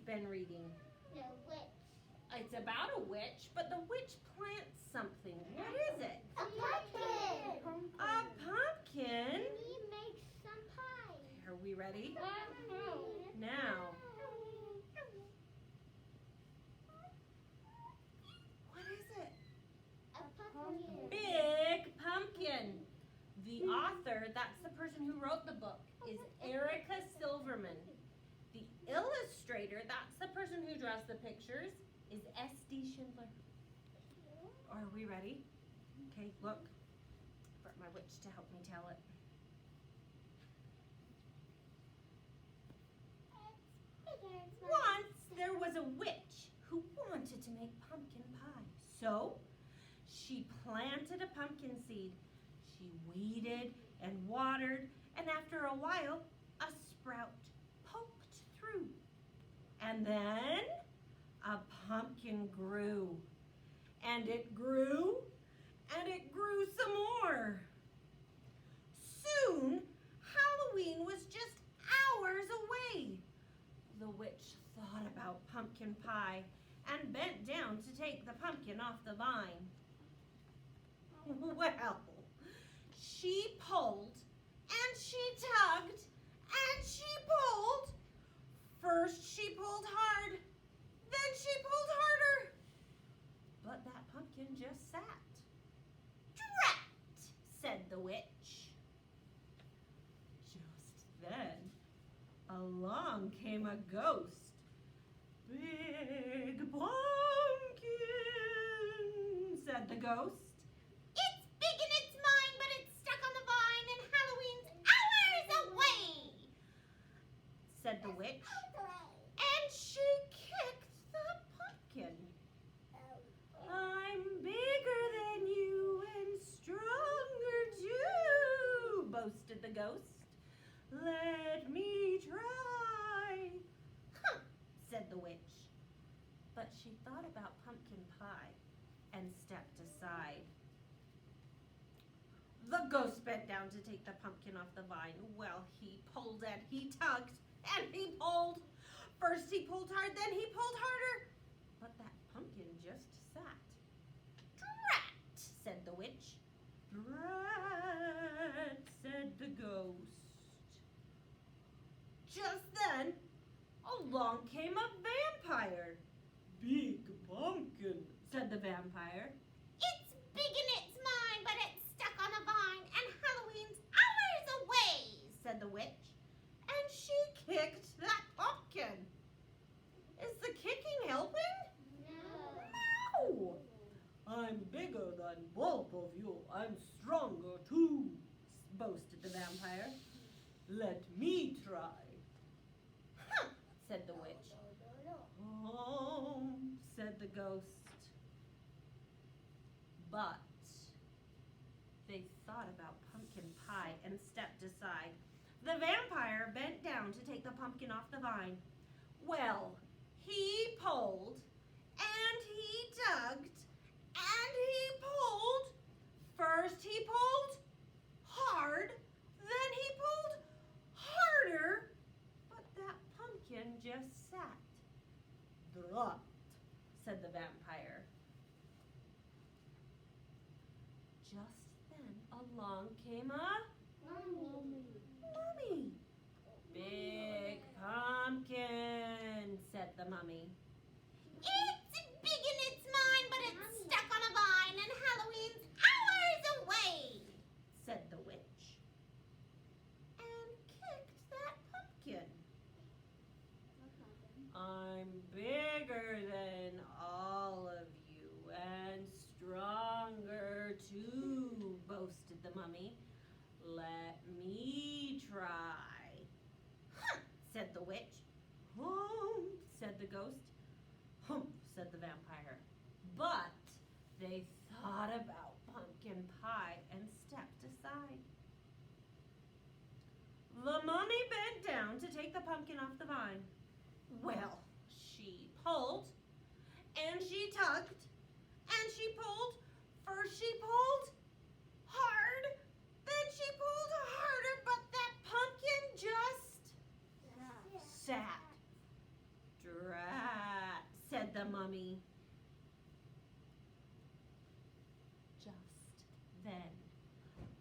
been reading? The witch. It's about a witch, but the witch plants something. What is it? A pumpkin. A pumpkin. He makes some pie. Are we ready? Now, what is it? A pumpkin. Big pumpkin. The author, that's the person who wrote the book, is Erica Silverman. The illustrator, that's the person who draws the pictures, is S.D. Schindler. Are we ready? Okay, look. Brought my witch to help me tell it. Once there was a witch who wanted to make pumpkin pie. So she planted a pumpkin seed. She weeded and watered, and after a while, a sprout poked through. And then a pumpkin grew. And it grew, and it grew some more. Soon, Halloween was just hours away. The witch thought about pumpkin pie and bent down to take the pumpkin off the vine. Well, she pulled, and she tugged, and she pulled. First she pulled hard, then she pulled harder. But that pumpkin just sat. "Drat!" said the witch. Just then, along came a ghost. "Big pumpkin," said the ghost. It's big and it's mine, but it's stuck on the vine and Halloween's hours away, said the witch. And she kicked the pumpkin. "I'm bigger than you and stronger too," boasted the ghost. "Let me try." "Huh," said the witch. But she thought about pumpkin pie and stepped aside. The ghost bent down to take the pumpkin off the vine. Well, he pulled and he tugged and he pulled. First he pulled hard, then he pulled harder. But that pumpkin just sat. "Drat!" said the witch. "Drat!" said the ghost. Just then, along came a vampire. "Big pumpkin," said the vampire. It's big and it's mine, but it's stuck on a vine and Halloween's hours away, said the witch. And she kicked that pumpkin. Is the kicking helping? No. "I'm bigger than both of you. I'm stronger too," boasted the vampire. "Let me try." "Huh," said the witch. "Oh," said the ghost. But they thought about pumpkin pie and stepped aside. The vampire bent down to take the pumpkin off the vine. Well, he pulled, and he tugged, and he pulled. First he pulled hard, then he pulled harder, but that pumpkin just sat. "Drat!" said the vampire. Just then along came a mummy. "Big pumpkin," said the mummy. It's big and it's mine, but it's stuck on a vine and Halloween's hours away, said the witch. And kicked that pumpkin. "I'm bigger than all of you and stronger too," boasted the mummy. "Let me try." "Huh," said the witch. "Humph," said the ghost. "Humph," said the vampire. But they thought about pumpkin pie and stepped aside. The mummy bent down to take the pumpkin off the vine. Well, she pulled, and she tugged, and she pulled. First she pulled hard, then she pulled harder, but that pumpkin just sat. Drat! the mummy. Just then,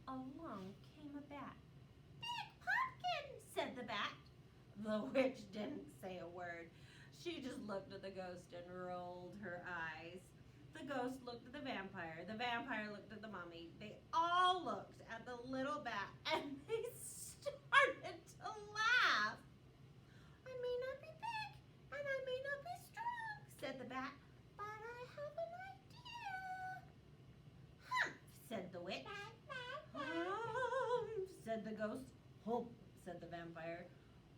along came a bat. Big pumpkin, Said the bat. The witch didn't say a word. She just looked at the ghost and rolled her eyes. The ghost looked at the vampire. The vampire looked at the mummy. They all looked at the little bat and they started to laugh. I may not be big and I may not be strong, said the bat, but I have an idea. Humph, said the witch. Humph, said the ghost. Humph, said the vampire.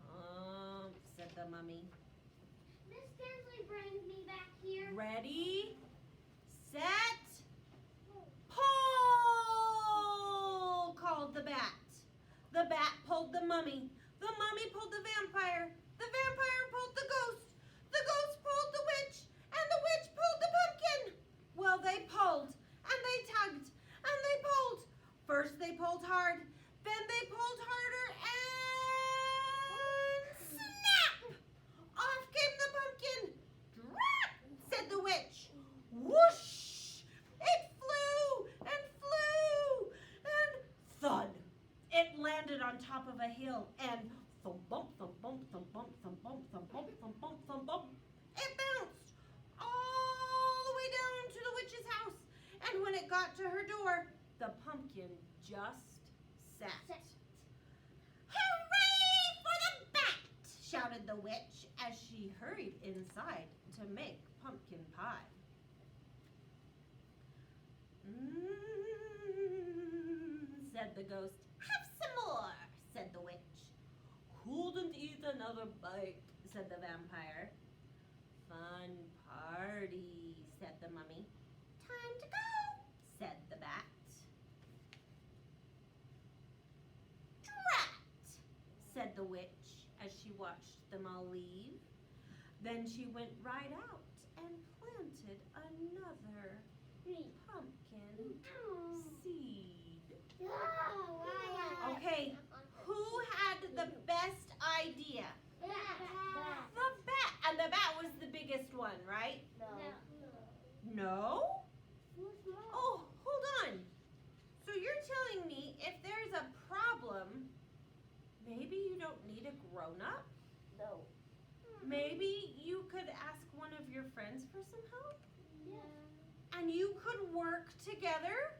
Humph, said the mummy. Miss Tinsley brings me back here. Ready, set, pull, called the bat. The bat pulled the mummy. The mummy pulled the vampire. The vampire pulled the ghost. The ghost pulled the witch. And the witch pulled the pumpkin. Well, they pulled, and they tugged, and they pulled. First they pulled hard, then they pulled harder, and snap! Off came the pumpkin. Drat, said the witch. Whoosh! It flew and flew and thud. It landed on top of a hill and thump bump, thump bump, thump bump, thump bump, thump bump, thump bump, thump bump. It bounced all the way down to the witch's house. And when it got to her door, the pumpkin just sat. Hooray for the bat! Shouted the witch as she hurried inside to make pumpkin pie. Said the ghost. Have some more, said the witch. Couldn't eat another bite, said the vampire. Fun party, said the mummy. Time to go, said the bat. Drat, said the witch as she watched them all leave. Then she went right out and planted another pumpkin seed. Okay, who had the best idea? The bat. And the bat was the biggest one, right? No? Oh, hold on. So you're telling me if there's a problem, maybe you don't need a grown-up? No. Maybe you could ask one of your friends for some help? Yeah. And you could work together?